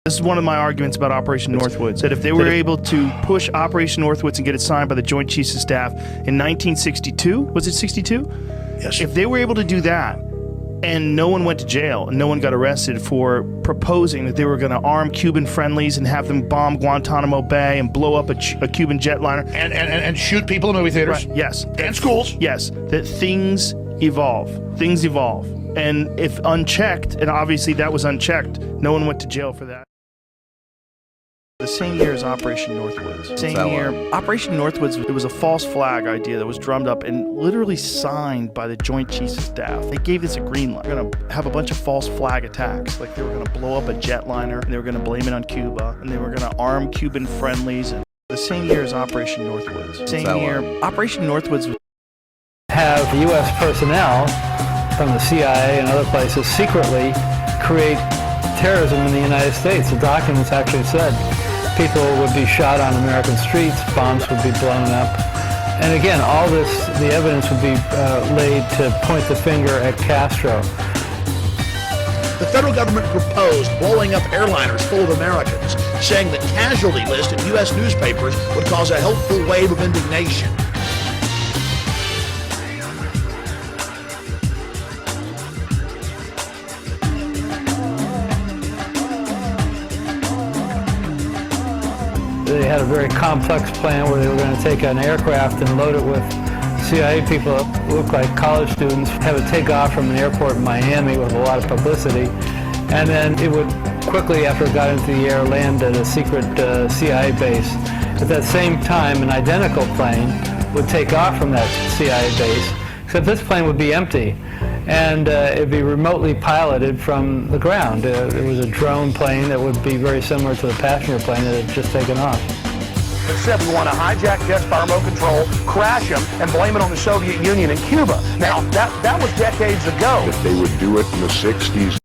This is one of my arguments about Operation Northwoods, that if they were able to push Operation Northwoods and get it signed by the Joint Chiefs of Staff in 1962, was it 62? Yes. If they were able to do that, and no one went to jail, and no one got arrested for proposing that they were going to arm Cuban friendlies and have them bomb Guantanamo Bay and blow up a Cuban jetliner. And shoot people in movie theaters. Right, yes. And schools. Yes, that things evolve. Things evolve. And if unchecked, and obviously that was unchecked, no one went to jail for that. The same year as Operation Northwoods. Same year, Operation Northwoods, it was a false flag idea that was drummed up and literally signed by the Joint Chiefs of Staff. They gave this a green light. They're going to have a bunch of false flag attacks. Like they were going to blow up a jetliner, and they were going to blame it on Cuba, and they were going to arm Cuban friendlies. And the same year as Operation Northwoods. Same year, Operation Northwoods was... Have U.S. personnel from the CIA and other places secretly create terrorism in the United States. The documents actually said people would be shot on American streets, bombs would be blown up. And again, all this, the evidence would be laid to point the finger at Castro. The federal government proposed blowing up airliners full of Americans, saying the casualty list in U.S. newspapers would cause a helpful wave of indignation. They had a very complex plan where they were going to take an aircraft and load it with CIA people that looked like college students, have it take off from an airport in Miami with a lot of publicity, and then it would quickly, after it got into the air, land at a secret CIA base. At that same time, an identical plane would take off from that CIA base, except this plane would be empty, and it'd be remotely piloted from the ground. It was a drone plane that would be very similar to the passenger plane that had just taken off. Except we want to hijack jets by remote control, crash them, and blame it on the Soviet Union and Cuba. Now, that was decades ago. If they would do it in the 60s